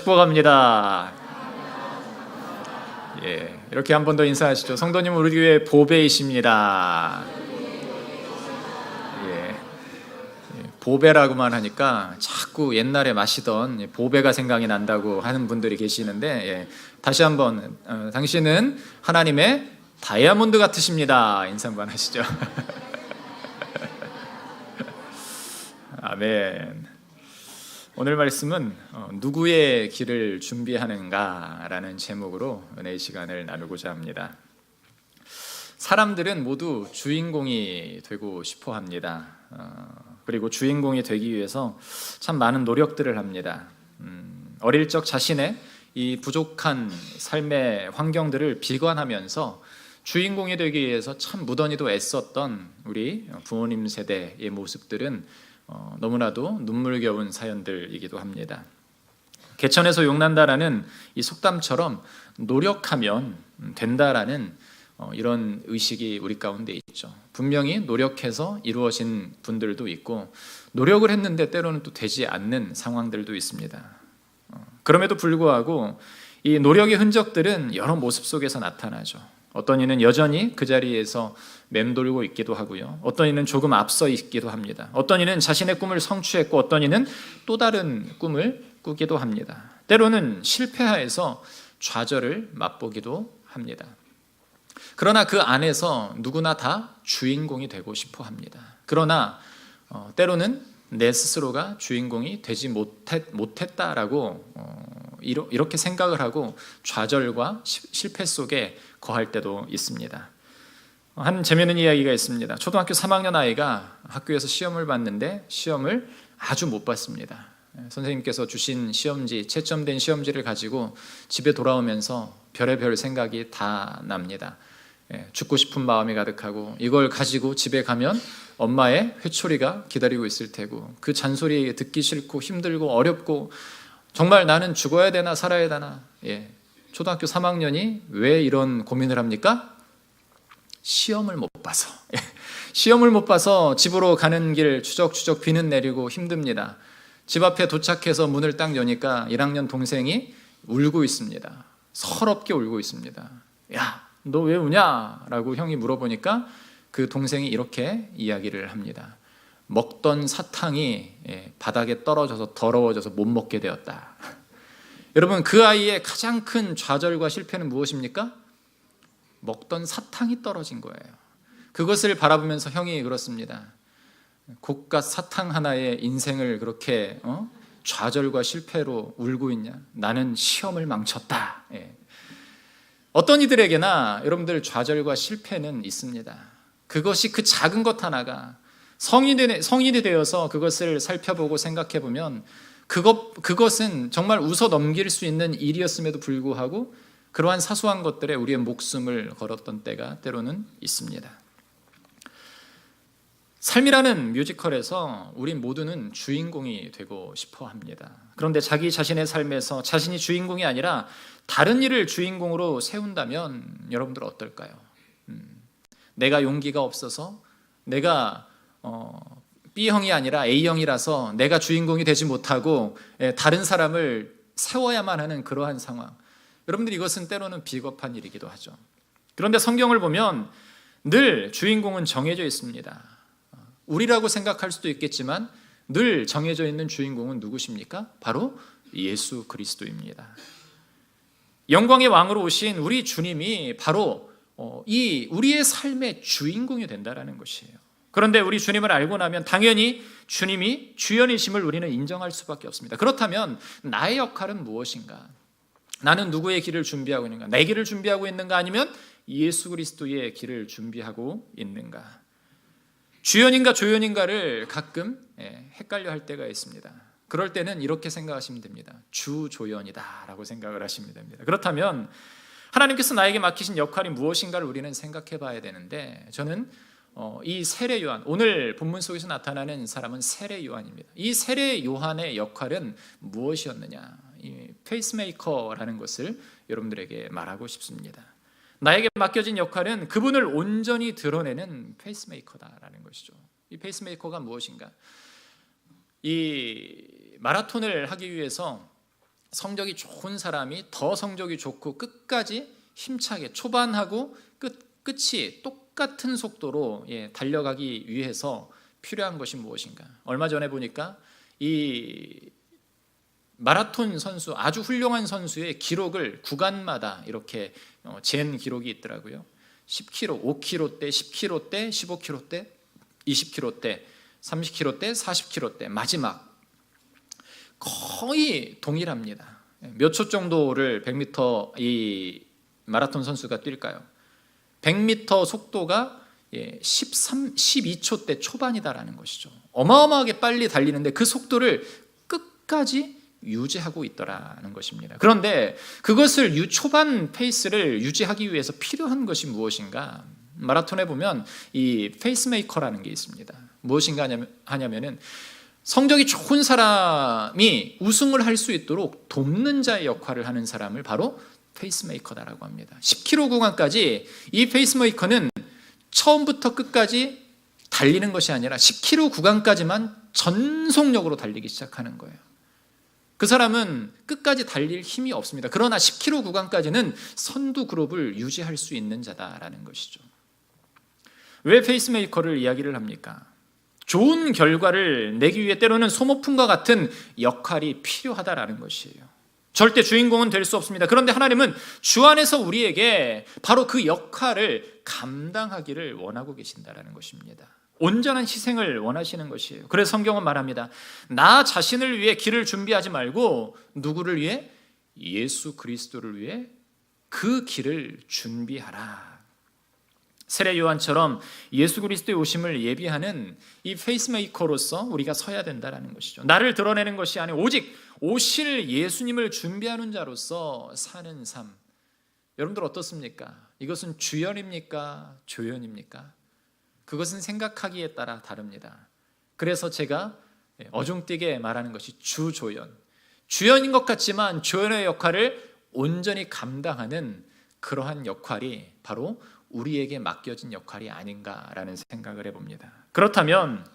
축복합니다. 이렇게 한 번 더 인사하시죠. 성도님, 우리 교회 보배이십니다. 보배라고만 하니까 자꾸 옛날에 마시던 보배가 생각이 난다고 하는 분들이 계시는데, 다시 한번 당신은 하나님의 다이아몬드 같으십니다. 인사 한번 하시죠. 아멘. 오늘 말씀은 누구의 길을 준비하는가 라는 제목으로 은혜의 시간을 나누고자 합니다. 사람들은 모두 주인공이 되고 싶어 합니다. 그리고 주인공이 되기 위해서 참 많은 노력들을 합니다. 어릴 적 자신의 이 부족한 삶의 환경들을 비관하면서 주인공이 되기 위해서 참 무던히도 애썼던 우리 부모님 세대의 모습들은 너무나도 눈물겨운 사연들이기도 합니다. 개천에서 용난다라는 이 속담처럼 노력하면 된다라는 이런 의식이 우리 가운데 있죠. 분명히 노력해서 이루어진 분들도 있고 노력을 했는데 때로는 또 되지 않는 상황들도 있습니다. 그럼에도 불구하고 이 노력의 흔적들은 여러 모습 속에서 나타나죠. 어떤 이는 여전히 그 자리에서 맴돌고 있기도 하고요. 어떤 이는 조금 앞서 있기도 합니다. 어떤 이는 자신의 꿈을 성취했고 어떤 이는 또 다른 꿈을 꾸기도 합니다. 때로는 실패하여서 좌절을 맛보기도 합니다. 그러나 그 안에서 누구나 다 주인공이 되고 싶어 합니다. 그러나 때로는 내 스스로가 주인공이 되지 못했다라고 이렇게 생각을 하고 좌절과 실패 속에 거할 때도 있습니다. 한 재미있는 이야기가 있습니다. 초등학교 3학년 아이가 학교에서 시험을 봤는데 시험을 아주 못 봤습니다. 선생님께서 주신 시험지, 채점된 시험지를 가지고 집에 돌아오면서 별의별 생각이 다 납니다. 죽고 싶은 마음이 가득하고 이걸 가지고 집에 가면 엄마의 회초리가 기다리고 있을 테고 그 잔소리 듣기 싫고 힘들고 어렵고 정말 나는 죽어야 되나 살아야 되나. 초등학교 3학년이 왜 이런 고민을 합니까? 시험을 못 봐서. 시험을 못 봐서 집으로 가는 길 추적추적 비는 내리고 힘듭니다. 집 앞에 도착해서 문을 딱 여니까 1학년 동생이 울고 있습니다. 서럽게 울고 있습니다. 야, 너 왜 우냐? 라고 형이 물어보니까 그 동생이 이렇게 이야기를 합니다. 먹던 사탕이 바닥에 떨어져서 더러워져서 못 먹게 되었다. 여러분, 그 아이의 가장 큰 좌절과 실패는 무엇입니까? 먹던 사탕이 떨어진 거예요. 그것을 바라보면서 형이 그렇습니다. 고깟 사탕 하나에 인생을 그렇게 좌절과 실패로 울고 있냐? 나는 시험을 망쳤다. 어떤 이들에게나 여러분들 좌절과 실패는 있습니다. 그것이 그 작은 것 하나가 성인이 되어서 그것을 살펴보고 생각해 보면 그것은 정말 웃어 넘길 수 있는 일이었음에도 불구하고 그러한 사소한 것들에 우리의 목숨을 걸었던 때가 때로는 있습니다. 삶이라는 뮤지컬에서 우리 모두는 주인공이 되고 싶어 합니다. 그런데 자기 자신의 삶에서 자신이 주인공이 아니라 다른 일을 주인공으로 세운다면 여러분들 어떨까요? 내가 용기가 없어서 내가 B형이 아니라 A형이라서 내가 주인공이 되지 못하고 다른 사람을 세워야만 하는 그러한 상황. 여러분들 이것은 때로는 비겁한 일이기도 하죠. 그런데 성경을 보면 늘 주인공은 정해져 있습니다. 우리라고 생각할 수도 있겠지만 늘 정해져 있는 주인공은 누구십니까? 바로 예수 그리스도입니다. 영광의 왕으로 오신 우리 주님이 바로 이 우리의 삶의 주인공이 된다는 것이에요. 그런데 우리 주님을 알고 나면 당연히 주님이 주연이심을 우리는 인정할 수밖에 없습니다. 그렇다면 나의 역할은 무엇인가? 나는 누구의 길을 준비하고 있는가? 내 길을 준비하고 있는가? 아니면 예수 그리스도의 길을 준비하고 있는가? 주연인가 조연인가를 가끔 헷갈려 할 때가 있습니다. 그럴 때는 이렇게 생각하시면 됩니다. 주조연이다 라고 생각을 하시면 됩니다. 그렇다면 하나님께서 나에게 맡기신 역할이 무엇인가를 우리는 생각해 봐야 되는데, 저는 이 세례 요한, 오늘 본문 속에서 나타나는 사람은 세례 요한입니다. 이 세례 요한의 역할은 무엇이었느냐? 이 페이스메이커라는 것을 여러분들에게 말하고 싶습니다. 나에게 맡겨진 역할은 그분을 온전히 드러내는 페이스메이커다라는 것이죠. 이 페이스메이커가 무엇인가? 이 마라톤을 하기 위해서 성적이 좋은 사람이 더 성적이 좋고 끝까지 힘차게 초반하고 끝이 똑같은 속도로 달려가기 위해서 필요한 것이 무엇인가? 얼마 전에 보니까 이 마라톤 선수, 아주 훌륭한 선수의 기록을 구간마다 이렇게 잰 기록이 있더라고요. 10km, 5km대, 10km대, 15km대, 20km대, 30km대, 40km대, 마지막 거의 동일합니다. 몇 초 정도를 100m 이 마라톤 선수가 뛸까요? 100m 속도가 12초대 초반이다라는 것이죠. 어마어마하게 빨리 달리는데 그 속도를 끝까지 유지하고 있더라는 것입니다. 그런데 그것을 초반 페이스를 유지하기 위해서 필요한 것이 무엇인가? 마라톤에 보면 이 페이스메이커라는 게 있습니다. 무엇인가 하냐면은 성적이 좋은 사람이 우승을 할 수 있도록 돕는 자의 역할을 하는 사람을 바로 페이스메이커다라고 합니다. 10km 구간까지 이 페이스메이커는 처음부터 끝까지 달리는 것이 아니라 10km 구간까지만 전속력으로 달리기 시작하는 거예요. 그 사람은 끝까지 달릴 힘이 없습니다. 그러나 10km 구간까지는 선두 그룹을 유지할 수 있는 자다라는 것이죠. 왜 페이스메이커를 이야기를 합니까? 좋은 결과를 내기 위해 때로는 소모품과 같은 역할이 필요하다라는 것이에요. 절대 주인공은 될 수 없습니다. 그런데 하나님은 주 안에서 우리에게 바로 그 역할을 감당하기를 원하고 계신다라는 것입니다. 온전한 희생을 원하시는 것이에요. 그래서 성경은 말합니다. 나 자신을 위해 길을 준비하지 말고 누구를 위해? 예수 그리스도를 위해 그 길을 준비하라. 세례 요한처럼 예수 그리스도의 오심을 예비하는 이 페이스메이커로서 우리가 서야 된다는 것이죠. 나를 드러내는 것이 아니고 오직 오실 예수님을 준비하는 자로서 사는 삶. 여러분들 어떻습니까? 이것은 주연입니까? 조연입니까? 그것은 생각하기에 따라 다릅니다. 그래서 제가 어중뛰게 말하는 것이 주조연. 주연인 것 같지만 조연의 역할을 온전히 감당하는 그러한 역할이 바로 우리에게 맡겨진 역할이 아닌가라는 생각을 해봅니다. 그렇다면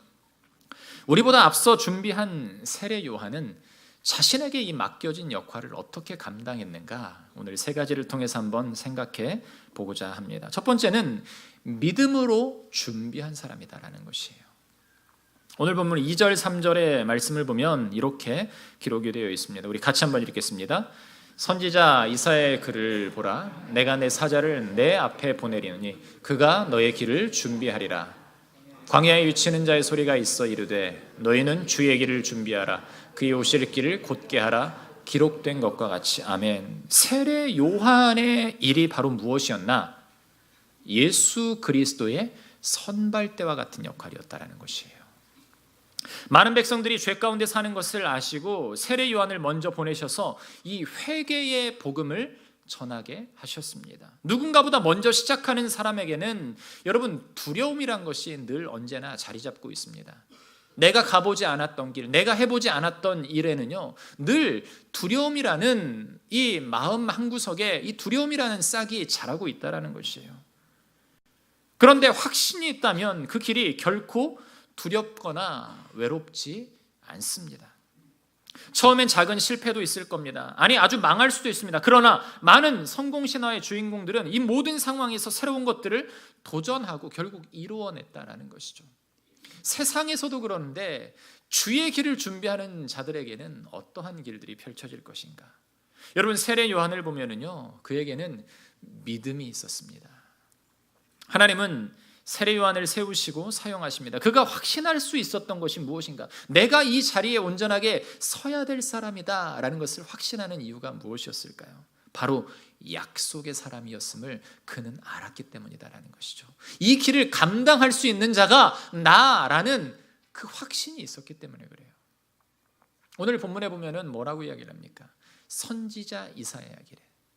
우리보다 앞서 준비한 세례 요한은 자신에게 이 맡겨진 역할을 어떻게 감당했는가? 오늘 세 가지를 통해서 한번 생각해 보고자 합니다. 첫 번째는 믿음으로 준비한 사람이다라는 것이에요. 오늘 본문 2절 3절의 말씀을 보면 이렇게 기록이 되어 있습니다. 우리 같이 한번 읽겠습니다. 선지자 이사야의 글을 보라. 내가 내 사자를 내 앞에 보내리니 그가 너의 길을 준비하리라. 광야에 위치는 자의 소리가 있어 이르되 너희는 주의 길을 준비하라. 그의 오실 길을 곧게 하라. 기록된 것과 같이. 아멘. 세례 요한의 일이 바로 무엇이었나? 예수 그리스도의 선발대와 같은 역할이었다라는 것이에요. 많은 백성들이 죄 가운데 사는 것을 아시고 세례 요한을 먼저 보내셔서 이 회개의 복음을 전하게 하셨습니다. 누군가보다 먼저 시작하는 사람에게는 여러분 두려움이란 것이 늘 언제나 자리 잡고 있습니다. 내가 가보지 않았던 길, 내가 해보지 않았던 일에는요 늘 두려움이라는 이 마음 한구석에 이 두려움이라는 싹이 자라고 있다는 것이에요. 그런데 확신이 있다면 그 길이 결코 두렵거나 외롭지 않습니다. 처음엔 작은 실패도 있을 겁니다. 아니 아주 망할 수도 있습니다. 그러나 많은 성공 신화의 주인공들은 이 모든 상황에서 새로운 것들을 도전하고 결국 이루어냈다라는 것이죠. 세상에서도 그러는데 주의 길을 준비하는 자들에게는 어떠한 길들이 펼쳐질 것인가? 여러분 세례 요한을 보면은요 그에게는 믿음이 있었습니다. 하나님은 세례 요한을 세우시고 사용하십니다. 그가 확신할 수 있었던 것이 무엇인가? 내가 이 자리에 온전하게 서야 될 사람이다 라는 것을 확신하는 이유가 무엇이었을까요? 바로 약속의 사람이었음을 그는 알았기 때문이다라는 것이죠. 이 길을 감당할 수 있는 자가 나라는 그 확신이 있었기 때문에 그래요. 오늘 본문에 보면은 뭐라고 이야기를 합니까? 선지자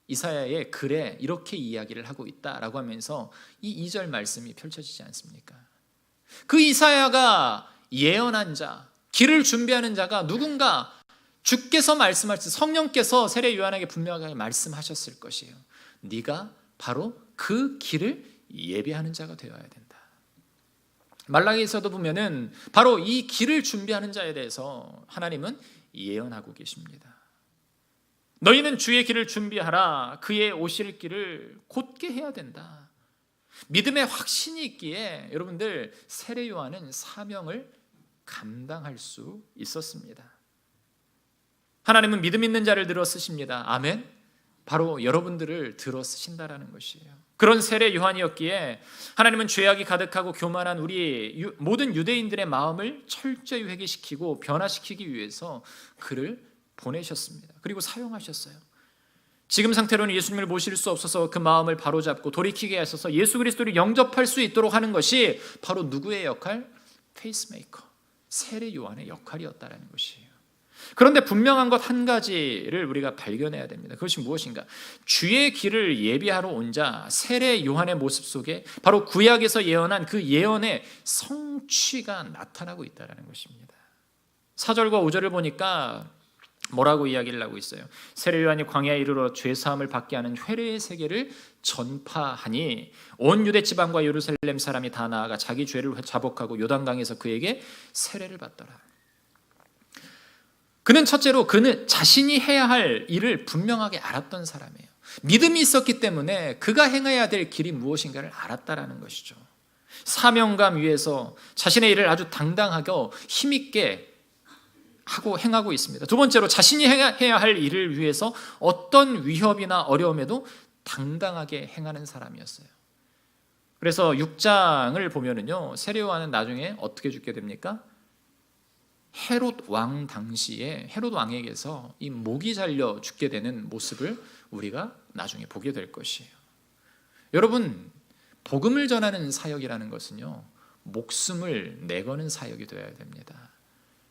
이사야의 글에 이렇게 이야기를 하고 있다라고 하면서 이 2절 말씀이 펼쳐지지 않습니까? 그 이사야가 예언한 자, 길을 준비하는 자가 누군가 주께서 말씀하셨을 성령께서 세례 요한에게 분명하게 말씀하셨을 것이에요. 네가 바로 그 길을 예비하는 자가 되어야 된다. 말라기에서도 보면은 바로 이 길을 준비하는 자에 대해서 하나님은 예언하고 계십니다. 너희는 주의 길을 준비하라. 그의 오실 길을 곧게 해야 된다. 믿음의 확신이 있기에 여러분들 세례 요한은 사명을 감당할 수 있었습니다. 하나님은 믿음 있는 자를 들어 쓰십니다. 아멘. 바로 여러분들을 들어 쓰신다라는 것이에요. 그런 세례 요한이었기에 하나님은 죄악이 가득하고 교만한 우리 모든 유대인들의 마음을 철저히 회개시키고 변화시키기 위해서 그를 보내셨습니다. 그리고 사용하셨어요. 지금 상태로는 예수님을 모실 수 없어서 그 마음을 바로잡고 돌이키게 하셔서 예수 그리스도를 영접할 수 있도록 하는 것이 바로 누구의 역할? 페이스메이커, 세례 요한의 역할이었다라는 것이에요. 그런데 분명한 것 한 가지를 우리가 발견해야 됩니다. 그것이 무엇인가? 주의 길을 예비하러 온 자 세례 요한의 모습 속에 바로 구약에서 예언한 그 예언의 성취가 나타나고 있다는 것입니다. 4절과 5절을 보니까 뭐라고 이야기를 하고 있어요? 세례 요한이 광야에 이르러 죄사함을 받게 하는 회개의 세계를 전파하니 온 유대 지방과 예루살렘 사람이 다 나아가 자기 죄를 자복하고 요단강에서 그에게 세례를 받더라. 그는 첫째로 그는 자신이 해야 할 일을 분명하게 알았던 사람이에요. 믿음이 있었기 때문에 그가 행해야 될 길이 무엇인가를 알았다라는 것이죠. 사명감 위에서 자신의 일을 아주 당당하게 힘있게 하고 행하고 있습니다. 두 번째로 자신이 해야 할 일을 위해서 어떤 위협이나 어려움에도 당당하게 행하는 사람이었어요. 그래서 6장을 보면은요, 세례 요한은 나중에 어떻게 죽게 됩니까? 헤롯 왕 당시에 헤롯 왕에게서 이 목이 잘려 죽게 되는 모습을 우리가 나중에 보게 될 것이에요. 여러분, 복음을 전하는 사역이라는 것은요, 목숨을 내거는 사역이 되어야 됩니다.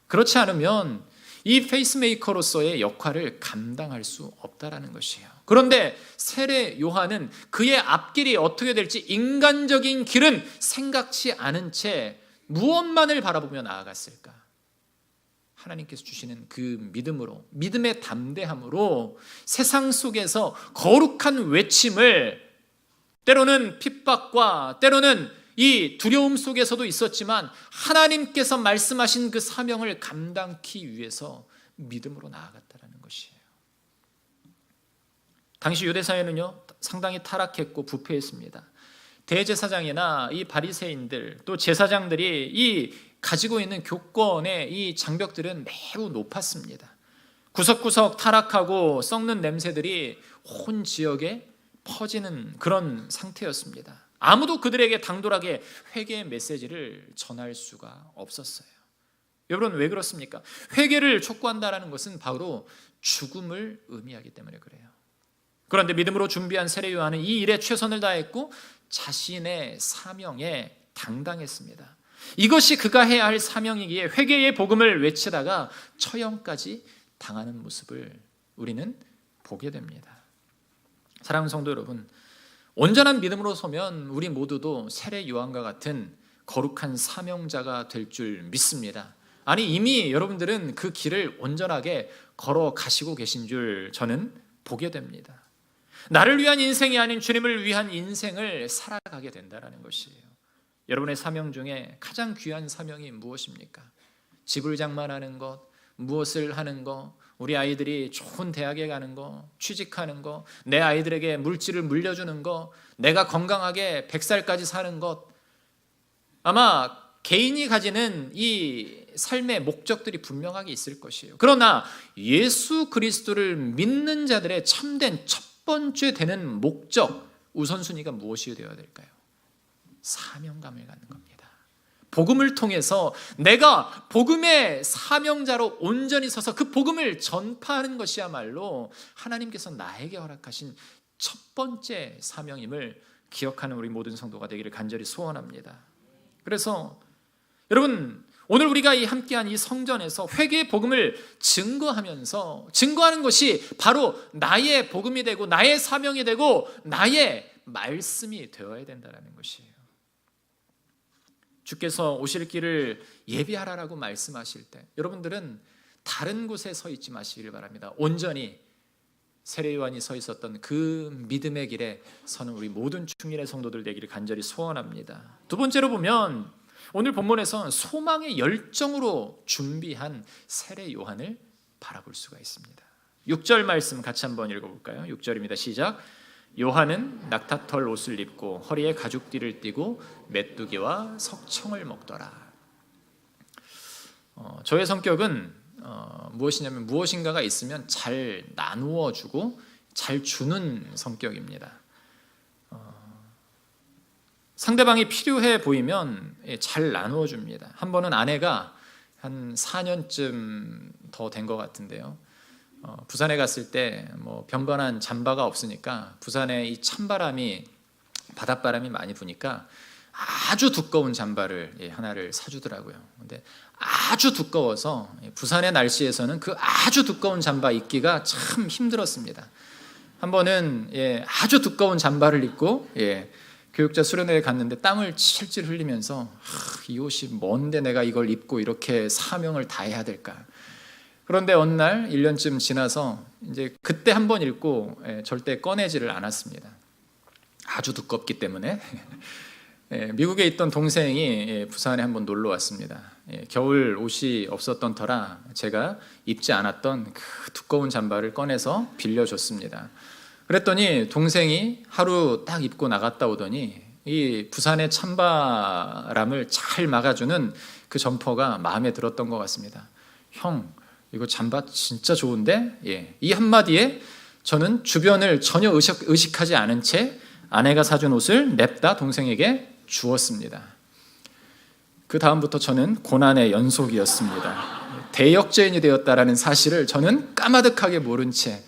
그렇지 않으면 이 페이스메이커로서의 역할을 감당할 수 없다라는 것이에요. 그런데 세례 요한은 그의 앞길이 어떻게 될지 인간적인 길은 생각지 않은 채 무엇만을 바라보며 나아갔을까? 하나님께서 주시는 그 믿음으로, 믿음의 담대함으로 세상 속에서 거룩한 외침을, 때로는 핍박과 때로는 이 두려움 속에서도 있었지만 하나님께서 말씀하신 그 사명을 감당하기 위해서 믿음으로 나아갔다는 것이에요. 당시 유대 사회는요, 상당히 타락했고 부패했습니다. 대제사장이나 이 바리새인들 또 제사장들이 이 가지고 있는 교권의 이 장벽들은 매우 높았습니다. 구석구석 타락하고 썩는 냄새들이 온 지역에 퍼지는 그런 상태였습니다. 아무도 그들에게 당돌하게 회개의 메시지를 전할 수가 없었어요. 여러분, 왜 그렇습니까? 회개를 촉구한다는 것은 바로 죽음을 의미하기 때문에 그래요. 그런데 믿음으로 준비한 세례 요한은 이 일에 최선을 다했고 자신의 사명에 당당했습니다. 이것이 그가 해야 할 사명이기에 회개의 복음을 외치다가 처형까지 당하는 모습을 우리는 보게 됩니다. 사랑하는 성도 여러분, 온전한 믿음으로 서면 우리 모두도 세례 요한과 같은 거룩한 사명자가 될 줄 믿습니다. 아니, 이미 여러분들은 그 길을 온전하게 걸어가시고 계신 줄 저는 보게 됩니다. 나를 위한 인생이 아닌 주님을 위한 인생을 살아가게 된다는 것이에요. 여러분의 사명 중에 가장 귀한 사명이 무엇입니까? 집을 장만하는 것, 무엇을 하는 것, 우리 아이들이 좋은 대학에 가는 것, 취직하는 것, 내 아이들에게 물질을 물려주는 것, 내가 건강하게 100살까지 사는 것, 아마 개인이 가지는 이 삶의 목적들이 분명하게 있을 것이에요. 그러나 예수 그리스도를 믿는 자들의 참된 첫 번째 되는 목적, 우선순위가 무엇이 되어야 될까요? 사명감을 갖는 겁니다. 복음을 통해서 내가 복음의 사명자로 온전히 서서 그 복음을 전파하는 것이야말로 하나님께서 나에게 허락하신 첫 번째 사명임을 기억하는 우리 모든 성도가 되기를 간절히 소원합니다. 그래서 여러분, 오늘 우리가 함께한 이 성전에서 회개의 복음을 증거하는 것이 바로 나의 복음이 되고 나의 사명이 되고 나의 말씀이 되어야 된다는 것이에요. 주께서 오실 길을 예비하라라고 말씀하실 때 여러분들은 다른 곳에 서 있지 마시기를 바랍니다. 온전히 세례 요한이 서 있었던 그 믿음의 길에 서는 우리 모든 충일의 성도들 되기를 간절히 소원합니다. 두 번째로 보면 오늘 본문에서 소망의 열정으로 준비한 세례 요한을 바라볼 수가 있습니다. 6절 말씀 같이 한번 읽어볼까요? 6절입니다. 시작. 요한은 낙타털 옷을 입고 허리에 가죽띠를 띠고 메뚜기와 석청을 먹더라. 저의 성격은 무엇이냐면 무엇인가가 있으면 잘 나누어 주고 잘 주는 성격입니다. 상대방이 필요해 보이면 잘 나누어 줍니다. 한 번은 아내가 한 4년쯤 더 된 것 같은데요. 부산에 갔을 때 변변한 잠바가 없으니까 부산에 이 찬바람이 바닷바람이 많이 부니까 아주 두꺼운 잠바를 하나를 사주더라고요. 근데 아주 두꺼워서 부산의 날씨에서는 그 아주 두꺼운 잠바 입기가 참 힘들었습니다. 한 번은 아주 두꺼운 잠바를 입고 교육자 수련회에 갔는데 땀을 칠칠 흘리면서 이 옷이 뭔데 내가 이걸 입고 이렇게 사명을 다해야 될까. 그런데 어느 날 1년쯤 지나서 이제 그때 한 번 입고 절대 꺼내지를 않았습니다. 아주 두껍기 때문에. 미국에 있던 동생이 부산에 한번 놀러 왔습니다. 겨울 옷이 없었던 터라 제가 입지 않았던 그 두꺼운 잠바를 꺼내서 빌려줬습니다. 그랬더니 동생이 하루 딱 입고 나갔다 오더니 이 부산의 찬바람을 잘 막아주는 그 점퍼가 마음에 들었던 것 같습니다. 형, 이거 잠바 진짜 좋은데? 이 한마디에 저는 주변을 전혀 의식하지 않은 채 아내가 사준 옷을 냅다 동생에게 주었습니다. 그 다음부터 저는 고난의 연속이었습니다. 대역죄인이 되었다라는 사실을 저는 까마득하게 모른 채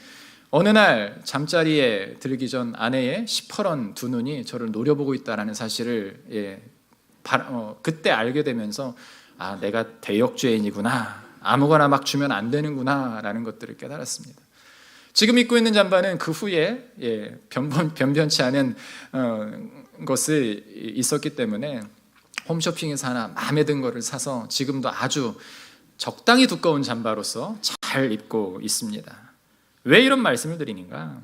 어느 날 잠자리에 들기 전 아내의 시퍼런 두 눈이 저를 노려보고 있다라는 사실을 그때 알게 되면서 내가 대역죄인이구나, 아무거나 막 주면 안 되는구나 라는 것들을 깨달았습니다. 지금 입고 있는 잠바는 그 후에 변변치 않은 것이 있었기 때문에 홈쇼핑에서 하나 마음에 든 거를 사서 지금도 아주 적당히 두꺼운 잠바로서 잘 입고 있습니다. 왜 이런 말씀을 드리는가?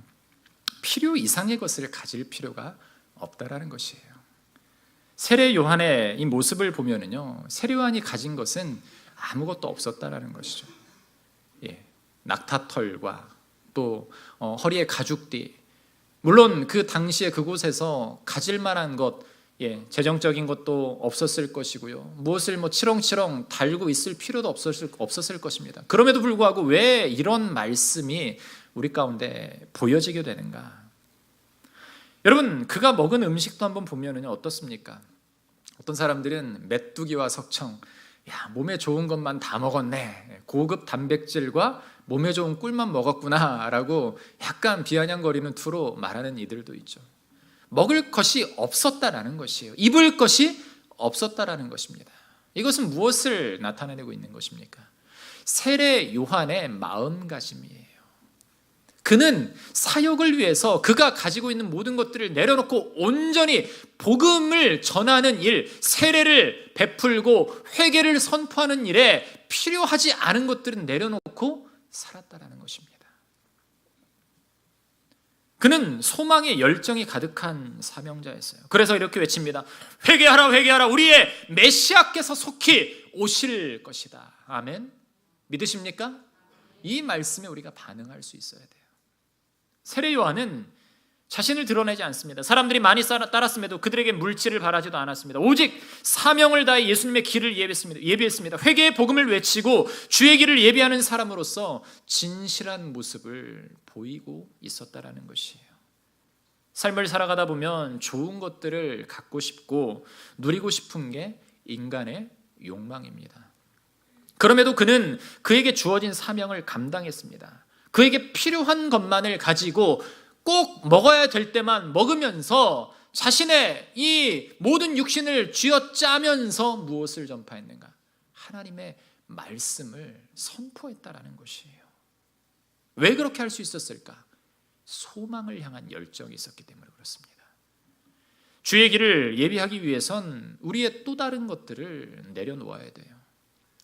필요 이상의 것을 가질 필요가 없다라는 것이에요. 세례 요한의 이 모습을 보면은요, 세례 요한이 가진 것은 아무것도 없었다라는 것이죠. 낙타털과 또 허리에 가죽띠, 물론 그 당시에 그곳에서 가질 만한 것, 재정적인 것도 없었을 것이고요. 무엇을 치렁치렁 달고 있을 필요도 없었을 것입니다. 그럼에도 불구하고 왜 이런 말씀이 우리 가운데 보여지게 되는가? 여러분, 그가 먹은 음식도 한번 보면은 어떻습니까? 어떤 사람들은 메뚜기와 석청, 몸에 좋은 것만 다 먹었네, 고급 단백질과 몸에 좋은 꿀만 먹었구나 라고 약간 비아냥거리는 투로 말하는 이들도 있죠. 먹을 것이 없었다라는 것이에요. 입을 것이 없었다라는 것입니다. 이것은 무엇을 나타내고 있는 것입니까? 세례 요한의 마음가짐이에요. 그는 사역을 위해서 그가 가지고 있는 모든 것들을 내려놓고 온전히 복음을 전하는 일, 세례를 베풀고 회개를 선포하는 일에 필요하지 않은 것들은 내려놓고 살았다라는 것입니다. 그는 소망의 열정이 가득한 사명자였어요. 그래서 이렇게 외칩니다. 회개하라, 회개하라. 우리의 메시아께서 속히 오실 것이다. 아멘. 믿으십니까? 이 말씀에 우리가 반응할 수 있어야 돼요. 세례 요한은 자신을 드러내지 않습니다. 사람들이 많이 따랐음에도 그들에게 물질을 바라지도 않았습니다. 오직 사명을 다해 예수님의 길을 예비했습니다. 회개의 복음을 외치고 주의 길을 예비하는 사람으로서 진실한 모습을 보이고 있었다라는 것이에요. 삶을 살아가다 보면 좋은 것들을 갖고 싶고 누리고 싶은 게 인간의 욕망입니다. 그럼에도 그는 그에게 주어진 사명을 감당했습니다. 그에게 필요한 것만을 가지고 꼭 먹어야 될 때만 먹으면서 자신의 이 모든 육신을 쥐어짜면서 무엇을 전파했는가? 하나님의 말씀을 선포했다라는 것이에요. 왜 그렇게 할 수 있었을까? 소망을 향한 열정이 있었기 때문에 그렇습니다. 주의 길을 예비하기 위해선 우리의 또 다른 것들을 내려놓아야 돼요.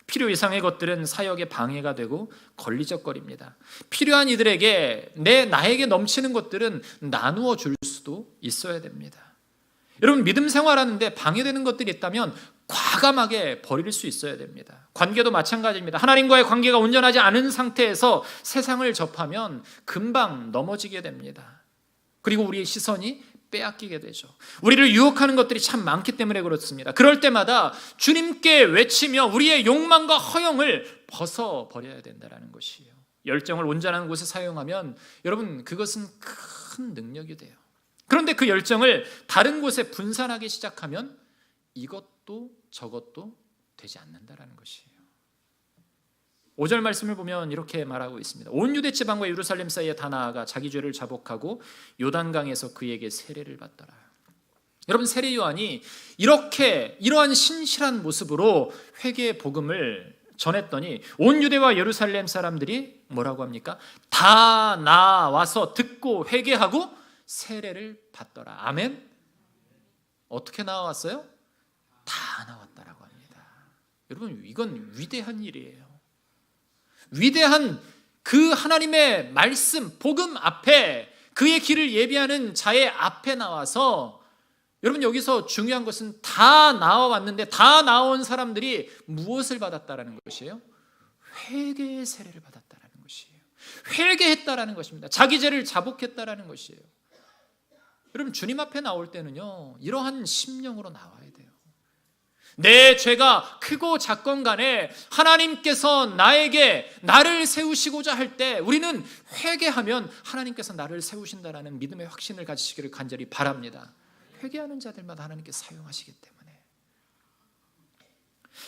필요 이상의 것들은 사역에 방해가 되고 걸리적거립니다. 필요한 이들에게 나에게 넘치는 것들은 나누어 줄 수도 있어야 됩니다. 여러분, 믿음 생활하는데 방해되는 것들이 있다면 과감하게 버릴 수 있어야 됩니다. 관계도 마찬가지입니다. 하나님과의 관계가 온전하지 않은 상태에서 세상을 접하면 금방 넘어지게 됩니다. 그리고 우리의 시선이 빼앗기게 되죠. 우리를 유혹하는 것들이 참 많기 때문에 그렇습니다. 그럴 때마다 주님께 외치며 우리의 욕망과 허영을 벗어버려야 된다는 것이에요. 열정을 온전한 곳에 사용하면 여러분 그것은 큰 능력이 돼요. 그런데 그 열정을 다른 곳에 분산하기 시작하면 이것도 저것도 되지 않는다라는 것이에요. 5절 말씀을 보면 이렇게 말하고 있습니다. 온 유대 지방과 예루살렘 사이에 다 나아가 자기 죄를 자복하고 요단강에서 그에게 세례를 받더라. 여러분 세례 요한이 이러한 신실한 모습으로 회개의 복음을 전했더니 온 유대와 예루살렘 사람들이 뭐라고 합니까? 다 나와서 듣고 회개하고 세례를 받더라. 아멘. 어떻게 나왔어요? 다 나왔다라고 합니다. 여러분 이건 위대한 일이에요. 위대한 그 하나님의 말씀 복음 앞에 그의 길을 예비하는 자의 앞에 나와서 여러분 여기서 중요한 것은 다 나와왔는데 다 나온 사람들이 무엇을 받았다라는 것이에요? 회개의 세례를 받았다라는 것이에요. 회개했다라는 것입니다. 자기 죄를 자복했다라는 것이에요. 여러분 주님 앞에 나올 때는요 이러한 심령으로 나와야 돼요. 내 죄가 크고 작건 간에 하나님께서 나를 세우시고자 할 때 우리는 회개하면 하나님께서 나를 세우신다라는 믿음의 확신을 가지시기를 간절히 바랍니다. 회개하는 자들마다 하나님께서 사용하시기 때문에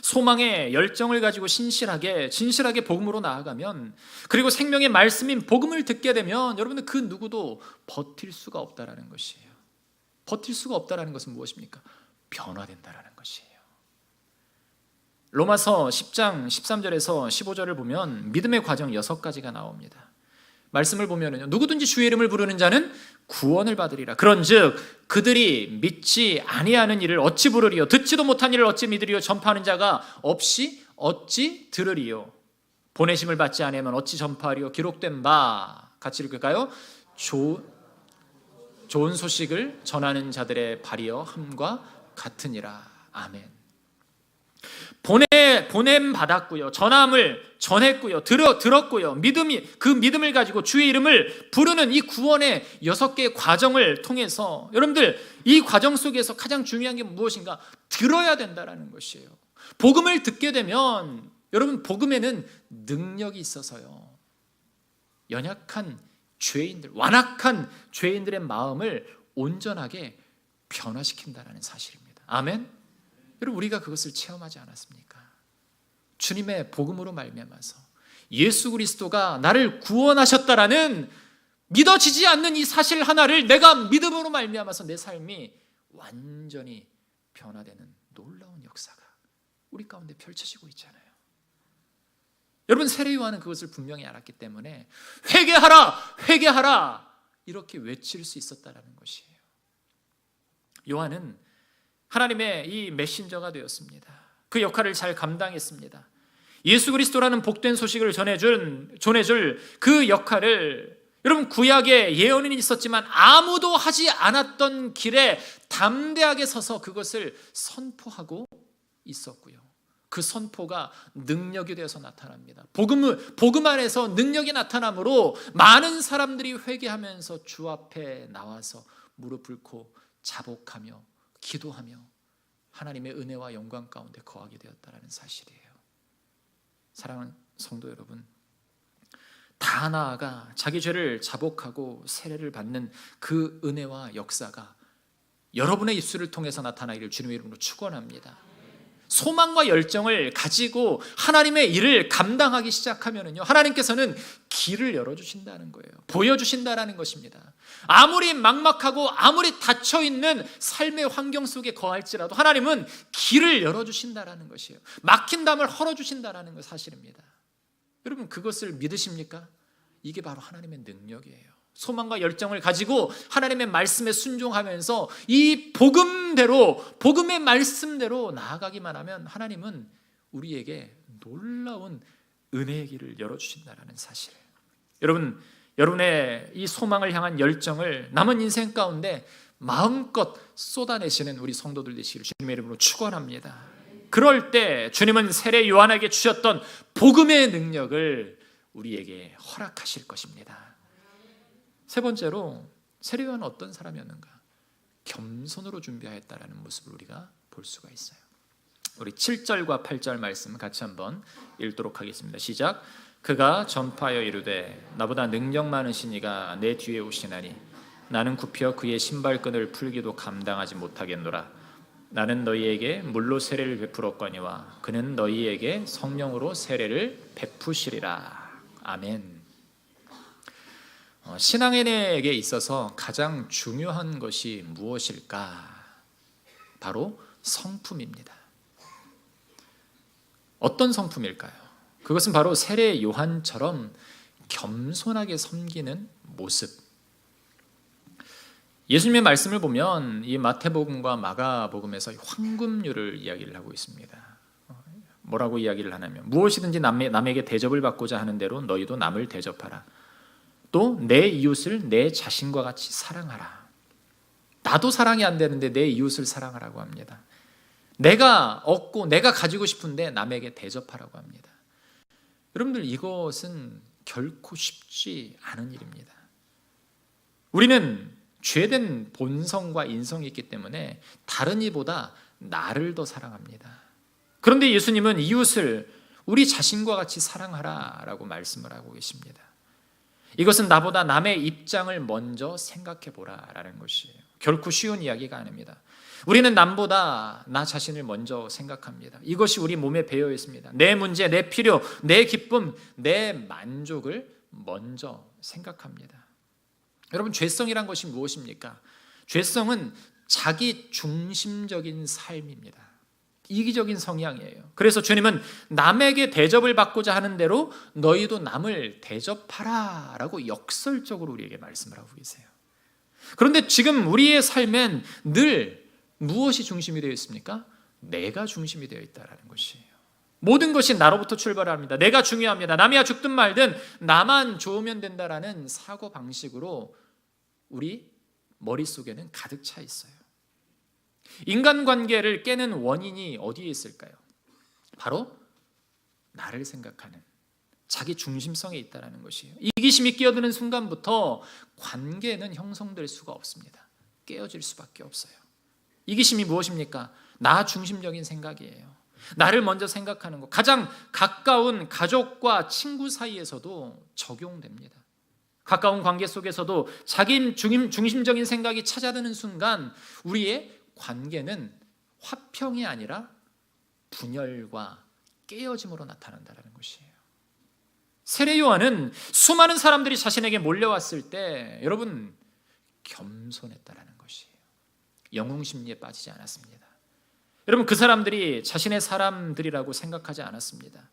소망의 열정을 가지고 진실하게 복음으로 나아가면 그리고 생명의 말씀인 복음을 듣게 되면 여러분은 그 누구도 버틸 수가 없다라는 것이에요. 버틸 수가 없다라는 것은 무엇입니까? 변화된다라는 것이에요. 로마서 10장 13절에서 15절을 보면 믿음의 과정 6가지가 나옵니다. 말씀을 보면은요, 누구든지 주의 이름을 부르는 자는 구원을 받으리라. 그런즉 그들이 믿지 아니하는 일을 어찌 부르리요? 듣지도 못한 일을 어찌 믿으리요? 전파하는 자가 없이 어찌 들으리요? 보내심을 받지 아니하면 어찌 전파하리요? 기록된 바 같이 읽을까요? 좋은 소식을 전하는 자들의 발이여 함과 같으니라. 아멘. 보냄 받았고요. 전함을 전했고요. 들었고요. 그 믿음을 가지고 주의 이름을 부르는 이 구원의 6개의 과정을 통해서 여러분들 이 과정 속에서 가장 중요한 게 무엇인가? 들어야 된다라는 것이에요. 복음을 듣게 되면 여러분 복음에는 능력이 있어서요. 연약한 죄인들, 완악한 죄인들의 마음을 온전하게 변화시킨다는 사실입니다. 아멘. 여러분 우리가 그것을 체험하지 않았습니까? 주님의 복음으로 말미암아서 예수 그리스도가 나를 구원하셨다라는 믿어지지 않는 이 사실 하나를 내가 믿음으로 말미암아서 내 삶이 완전히 변화되는 놀라운 역사가 우리 가운데 펼쳐지고 있잖아요. 여러분 세례 요한은 그것을 분명히 알았기 때문에 회개하라 이렇게 외칠 수 있었다라는 것이에요. 요한은 하나님의 이 메신저가 되었습니다. 그 역할을 잘 감당했습니다. 예수 그리스도라는 복된 소식을 전해줄 그 역할을 여러분 구약에 예언은 있었지만 아무도 하지 않았던 길에 담대하게 서서 그것을 선포하고 있었고요. 그 선포가 능력이 되어서 나타납니다. 복음 안에서 능력이 나타나므로 많은 사람들이 회개하면서 주 앞에 나와서 무릎 꿇고 자복하며 기도하며 하나님의 은혜와 영광 가운데 거하게 되었다는 사실이에요. 사랑하는 성도 여러분, 다 나아가 자기 죄를 자복하고 세례를 받는 그 은혜와 역사가 여러분의 입술을 통해서 나타나기를 주님의 이름으로 축원합니다. 소망과 열정을 가지고 하나님의 일을 감당하기 시작하면요, 하나님께서는 길을 열어주신다는 거예요. 보여주신다는 것입니다. 아무리 막막하고 아무리 닫혀있는 삶의 환경 속에 거할지라도 하나님은 길을 열어주신다는 것이에요. 막힌 담을 헐어주신다는 것 사실입니다. 여러분 그것을 믿으십니까? 이게 바로 하나님의 능력이에요. 소망과 열정을 가지고 하나님의 말씀에 순종하면서 이 복음의 말씀대로 나아가기만 하면 하나님은 우리에게 놀라운 은혜의 길을 열어주신다는 사실이에요. 여러분의 이 소망을 향한 열정을 남은 인생 가운데 마음껏 쏟아내시는 우리 성도들 되시기를 주님의 이름으로 축원합니다. 그럴 때 주님은 세례 요한에게 주셨던 복음의 능력을 우리에게 허락하실 것입니다. 세 번째로 세례 요한은 어떤 사람이었는가? 겸손으로 준비하였다라는 모습을 우리가 볼 수가 있어요. 우리 7절과 8절 말씀 같이 한번 읽도록 하겠습니다. 시작. 그가 전파하여 이르되 나보다 능력 많으신 이가 내 뒤에 오시나니 나는 굽혀 그의 신발끈을 풀기도 감당하지 못하겠노라. 나는 너희에게 물로 세례를 베풀었거니와 그는 너희에게 성령으로 세례를 베푸시리라. 아멘. 신앙인에게 있어서 가장 중요한 것이 무엇일까? 바로 성품입니다. 어떤 성품일까요? 그것은 바로 세례 요한처럼 겸손하게 섬기는 모습. 예수님의 말씀을 보면 이 마태복음과 마가복음에서 황금률을 이야기를 하고 있습니다. 뭐라고 이야기를 하냐면 무엇이든지 남에게 대접을 받고자 하는 대로 너희도 남을 대접하라. 또 내 이웃을 내 자신과 같이 사랑하라. 나도 사랑이 안 되는데 내 이웃을 사랑하라고 합니다. 내가 얻고 내가 가지고 싶은데 남에게 대접하라고 합니다. 여러분들 이것은 결코 쉽지 않은 일입니다. 우리는 죄된 본성과 인성이 있기 때문에 다른 이보다 나를 더 사랑합니다. 그런데 예수님은 이웃을 우리 자신과 같이 사랑하라라고 말씀을 하고 계십니다. 이것은 나보다 남의 입장을 먼저 생각해 보라라는 것이에요. 결코 쉬운 이야기가 아닙니다. 우리는 남보다 나 자신을 먼저 생각합니다. 이것이 우리 몸에 배어 있습니다. 내 문제, 내 필요, 내 기쁨, 내 만족을 먼저 생각합니다. 여러분, 죄성이란 것이 무엇입니까? 죄성은 자기 중심적인 삶입니다. 이기적인 성향이에요. 그래서 주님은 남에게 대접을 받고자 하는 대로 너희도 남을 대접하라 라고 역설적으로 우리에게 말씀을 하고 계세요. 그런데 지금 우리의 삶엔 늘 무엇이 중심이 되어 있습니까? 내가 중심이 되어 있다는 것이에요. 모든 것이 나로부터 출발합니다. 내가 중요합니다. 남이야 죽든 말든 나만 좋으면 된다라는 사고방식으로 우리 머릿속에는 가득 차 있어요. 인간관계를 깨는 원인이 어디에 있을까요? 바로 나를 생각하는 자기 중심성에 있다는 것이에요. 이기심이 끼어드는 순간부터 관계는 형성될 수가 없습니다. 깨어질 수밖에 없어요. 이기심이 무엇입니까? 나 중심적인 생각이에요. 나를 먼저 생각하는 것. 가장 가까운 가족과 친구 사이에서도 적용됩니다. 가까운 관계 속에서도 자기 중심적인 생각이 찾아드는 순간 우리의 관계는 화평이 아니라 분열과 깨어짐으로 나타난다는 것이에요. 세례 요한은 수많은 사람들이 자신에게 몰려왔을 때 여러분 겸손했다라는 것이에요. 영웅심리에 빠지지 않았습니다. 여러분, 그 사람들이 자신의 사람들이라고 생각하지 않았습니다.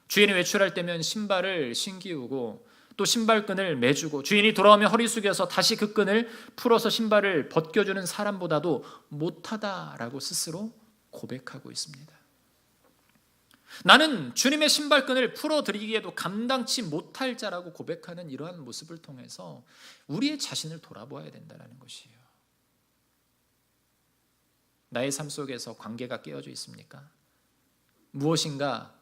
주인이 외출할 때면 신발을 신기우고 또 신발끈을 매주고 주인이 돌아오면 허리 숙여서 다시 그 끈을 풀어서 신발을 벗겨주는 사람보다도 못하다라고 스스로 고백하고 있습니다. 나는 주님의 신발끈을 풀어드리기에도 감당치 못할 자라고 고백하는 이러한 모습을 통해서 우리의 자신을 돌아보아야 된다는 것이에요. 나의 삶 속에서 관계가 깨어져 있습니까? 무엇인가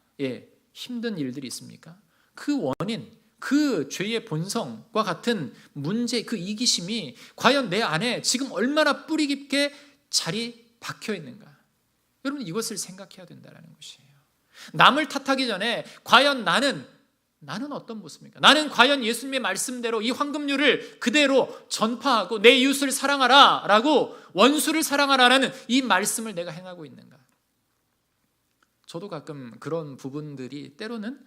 힘든 일들이 있습니까? 그 원인, 그 죄의 본성과 같은 문제, 그 이기심이 과연 내 안에 지금 얼마나 뿌리 깊게 자리 박혀 있는가? 여러분, 이것을 생각해야 된다는 것이에요. 남을 탓하기 전에 과연 나는 어떤 모습입니까? 나는 과연 예수님의 말씀대로 이 황금률을 그대로 전파하고 내 이웃을 사랑하라 라고 원수를 사랑하라는 이 말씀을 내가 행하고 있는가? 저도 가끔 그런 부분들이 때로는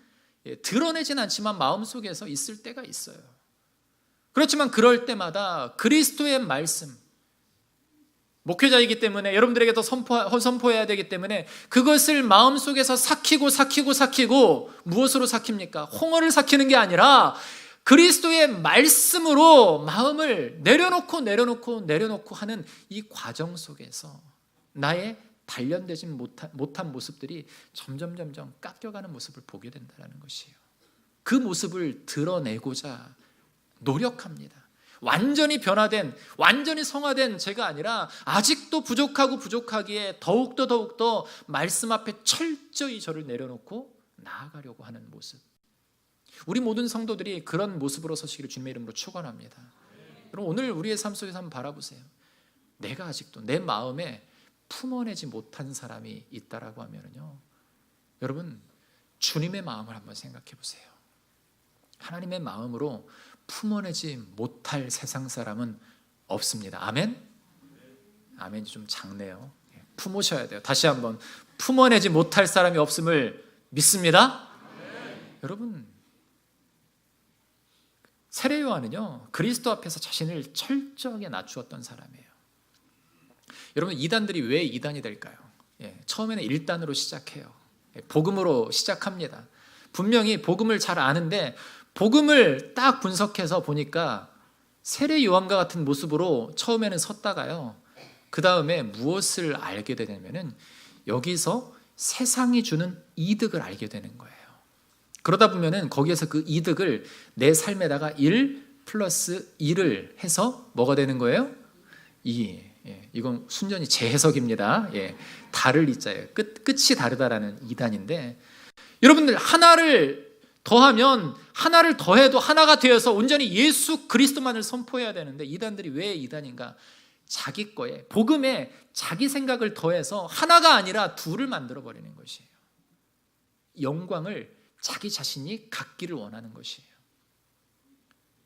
드러내진 않지만 마음속에서 있을 때가 있어요. 그렇지만 그럴 때마다 그리스도의 말씀, 목회자이기 때문에 여러분들에게 더 선포해야 되기 때문에 그것을 마음속에서 삭히고 무엇으로 삭힙니까? 홍어를 삭히는 게 아니라 그리스도의 말씀으로 마음을 내려놓고 하는 이 과정 속에서 나의 단련되지 못한 모습들이 점점 깎여가는 모습을 보게 된다는 것이에요. 그 모습을 드러내고자 노력합니다. 완전히 변화된, 완전히 성화된 제가 아니라 아직도 부족하고 부족하기에 더욱더 말씀 앞에 철저히 저를 내려놓고 나아가려고 하는 모습. 우리 모든 성도들이 그런 모습으로 서시기를 주님의 이름으로 축원합니다. 여러분, 오늘 우리의 삶 속에서 한번 바라보세요. 내가 아직도 내 마음에 품어내지 못한 사람이 있다라고 하면요, 여러분, 주님의 마음을 한번 생각해 보세요. 하나님의 마음으로 품어내지 못할 세상 사람은 없습니다. 아멘? 아멘이 좀 작네요. 품으셔야 돼요. 다시 한번, 품어내지 못할 사람이 없음을 믿습니다. 여러분, 세례 요한은요, 그리스도 앞에서 자신을 철저하게 낮추었던 사람이에요. 여러분, 이단들이 왜 이단이 될까요? 처음에는 1단으로 시작해요. 복음으로 시작합니다. 분명히 복음을 잘 아는데 복음을 딱 분석해서 보니까 세례 요한과 같은 모습으로 처음에는 섰다가요, 그 다음에 무엇을 알게 되냐면은 여기서 세상이 주는 이득을 알게 되는 거예요. 그러다 보면은 거기에서 그 이득을 내 삶에다가 1 플러스 1을 해서 뭐가 되는 거예요? 2. 이건 순전히 제 해석입니다. 다를 이자예요. 끝이 다르다라는 이단인데, 여러분들, 하나를 더하면 하나를 더해도 하나가 되어서 온전히 예수 그리스도만을 선포해야 되는데, 이단들이 왜 이단인가? 자기 거에, 복음에 자기 생각을 더해서 하나가 아니라 둘을 만들어 버리는 것이에요. 영광을 자기 자신이 갖기를 원하는 것이에요.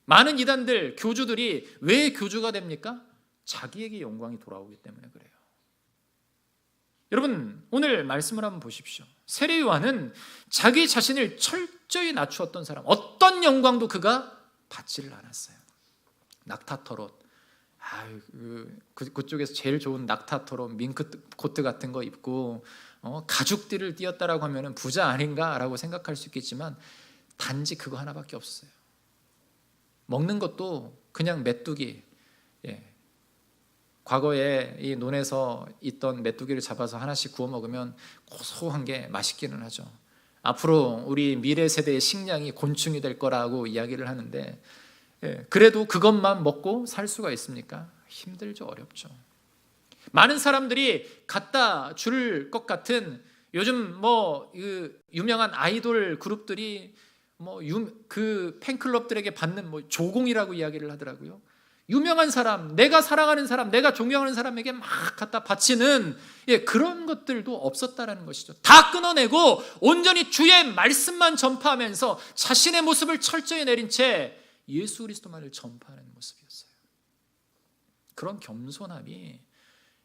많은 이단들, 교주들이 왜 교주가 됩니까? 자기에게 영광이 돌아오기 때문에 그래요. 여러분, 오늘 말씀을 한번 보십시오. 세례 요한은 자기 자신을 철저히 낮추었던 사람, 어떤 영광도 그가 받지를 않았어요. 낙타털옷, 그쪽에서 제일 좋은 낙타털옷, 밍크코트 같은 거 입고 가죽띠를 띄었다라고 하면 부자 아닌가라고 생각할 수 있겠지만, 단지 그거 하나밖에 없어요. 먹는 것도 그냥 메뚜기, 과거에 이 논에서 있던 메뚜기를 잡아서 하나씩 구워 먹으면 고소한 게 맛있기는 하죠. 앞으로 우리 미래 세대의 식량이 곤충이 될 거라고 이야기를 하는데, 그래도 그것만 먹고 살 수가 있습니까? 힘들죠, 어렵죠. 많은 사람들이 갖다 줄 것 같은, 요즘 유명한 아이돌 그룹들이 그 팬클럽들에게 받는 조공이라고 이야기를 하더라고요. 유명한 사람, 내가 사랑하는 사람, 내가 존경하는 사람에게 막 갖다 바치는 그런 것들도 없었다라는 것이죠. 다 끊어내고 온전히 주의 말씀만 전파하면서 자신의 모습을 철저히 내린 채 예수 그리스도만을 전파하는 모습이었어요. 그런 겸손함이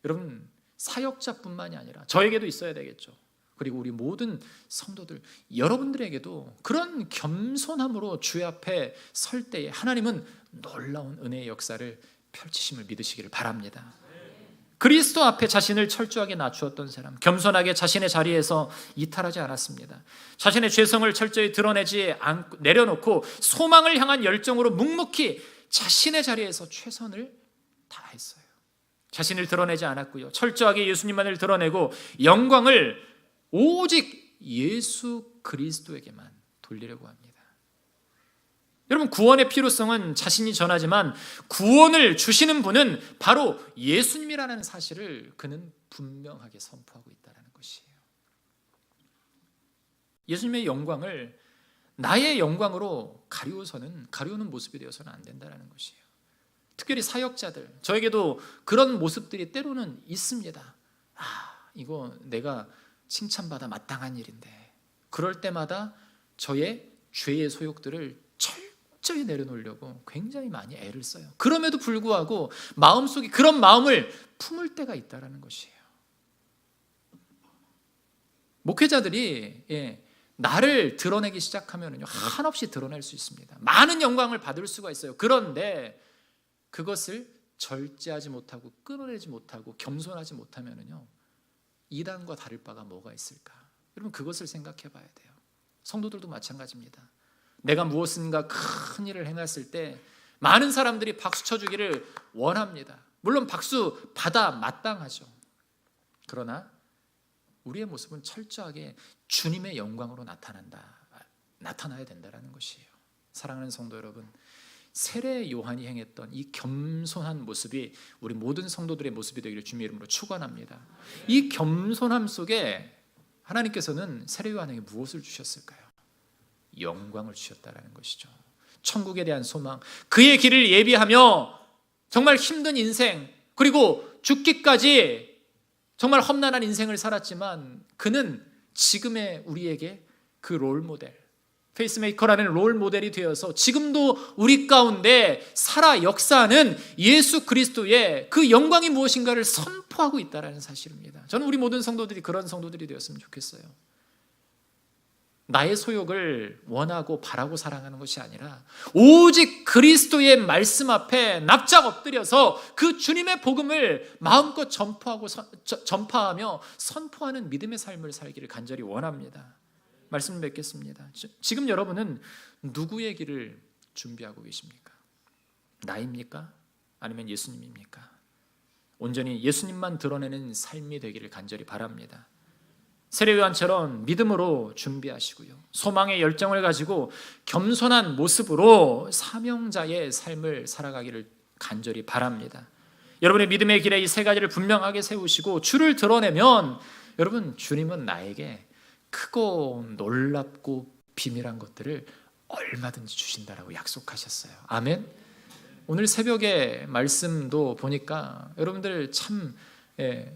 여러분, 사역자뿐만이 아니라 저에게도 있어야 되겠죠. 그리고 우리 모든 성도들, 여러분들에게도 그런 겸손함으로 주의 앞에 설 때에 하나님은 놀라운 은혜의 역사를 펼치심을 믿으시기를 바랍니다. 그리스도 앞에 자신을 철저하게 낮추었던 사람, 겸손하게 자신의 자리에서 이탈하지 않았습니다. 자신의 죄성을 철저히 드러내지 않고 내려놓고 소망을 향한 열정으로 묵묵히 자신의 자리에서 최선을 다했어요. 자신을 드러내지 않았고요, 철저하게 예수님만을 드러내고 영광을 오직 예수 그리스도에게만 돌리려고 합니다. 여러분, 구원의 필요성은 자신이 전하지만 구원을 주시는 분은 바로 예수님이라는 사실을 그는 분명하게 선포하고 있다는 것이에요. 예수님의 영광을 나의 영광으로 가리우는 모습이 되어서는 안 된다는 것이에요. 특별히 사역자들, 저에게도 그런 모습들이 때로는 있습니다. 이거 내가 칭찬받아 마땅한 일인데, 그럴 때마다 저의 죄의 소욕들을 철저히 내려놓으려고 굉장히 많이 애를 써요. 그럼에도 불구하고 마음속에 그런 마음을 품을 때가 있다는 것이에요. 목회자들이 나를 드러내기 시작하면 한없이 드러낼 수 있습니다. 많은 영광을 받을 수가 있어요. 그런데 그것을 절제하지 못하고 끊어내지 못하고 겸손하지 못하면요, 이단과 다를 바가 뭐가 있을까? 여러분, 그것을 생각해 봐야 돼요. 성도들도 마찬가지입니다. 내가 무엇인가 큰 일을 행했을 때 많은 사람들이 박수 쳐주기를 원합니다. 물론 박수 받아 마땅하죠. 그러나 우리의 모습은 철저하게 주님의 영광으로 나타나야 된다는 것이에요. 사랑하는 성도 여러분, 세례 요한이 행했던 이 겸손한 모습이 우리 모든 성도들의 모습이 되기를 주님의 이름으로 축원합니다. 이 겸손함 속에 하나님께서는 세례 요한에게 무엇을 주셨을까요? 영광을 주셨다라는 것이죠. 천국에 대한 소망, 그의 길을 예비하며 정말 힘든 인생, 그리고 죽기까지 정말 험난한 인생을 살았지만 그는 지금의 우리에게 그 롤모델, 페이스메이커라는 롤모델이 되어서 지금도 우리 가운데 살아 역사하는 예수 그리스도의 그 영광이 무엇인가를 선포하고 있다는 사실입니다. 저는 우리 모든 성도들이 그런 성도들이 되었으면 좋겠어요. 나의 소욕을 원하고 바라고 사랑하는 것이 아니라 오직 그리스도의 말씀 앞에 납작 엎드려서 그 주님의 복음을 마음껏 전파하며 선포하는 믿음의 삶을 살기를 간절히 원합니다. 말씀을 맺겠습니다. 지금 여러분은 누구의 길을 준비하고 계십니까? 나입니까? 아니면 예수님입니까? 온전히 예수님만 드러내는 삶이 되기를 간절히 바랍니다. 세례 요한처럼 믿음으로 준비하시고요, 소망의 열정을 가지고 겸손한 모습으로 사명자의 삶을 살아가기를 간절히 바랍니다. 여러분의 믿음의 길에 이 세 가지를 분명하게 세우시고 주를 드러내면 여러분, 주님은 나에게 크고 놀랍고 비밀한 것들을 얼마든지 주신다라고 약속하셨어요. 아멘. 오늘 새벽에 말씀도 보니까 여러분들 참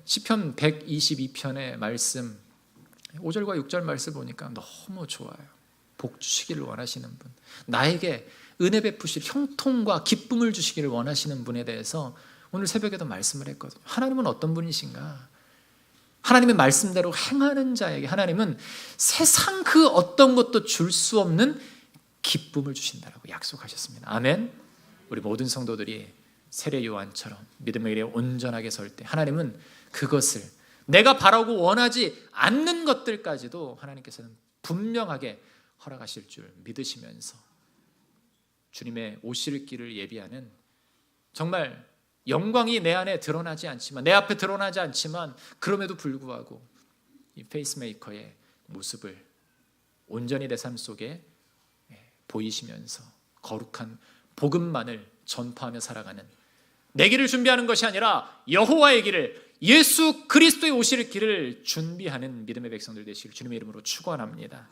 시편 122편의 말씀 5절과 6절 말씀 보니까 너무 좋아요. 복 주시기를 원하시는 분, 나에게 은혜 베푸실 형통과 기쁨을 주시기를 원하시는 분에 대해서 오늘 새벽에도 말씀을 했거든요. 하나님은 어떤 분이신가? 하나님의 말씀대로 행하는 자에게 하나님은 세상 그 어떤 것도 줄 수 없는 기쁨을 주신다라고 약속하셨습니다. 아멘. 우리 모든 성도들이 세례 요한처럼 믿음의 길에 온전하게 설 때 하나님은 그것을 내가 바라고 원하지 않는 것들까지도 하나님께서는 분명하게 허락하실 줄 믿으시면서 주님의 오실 길을 예비하는, 정말 영광이 내 안에 드러나지 않지만, 내 앞에 드러나지 않지만 그럼에도 불구하고 이 페이스메이커의 모습을 온전히 내 삶 속에 보이시면서 거룩한 복음만을 전파하며 살아가는, 내 길을 준비하는 것이 아니라 여호와의 길을, 예수 그리스도의 오실 길을 준비하는 믿음의 백성들 되시길 주님의 이름으로 축원합니다.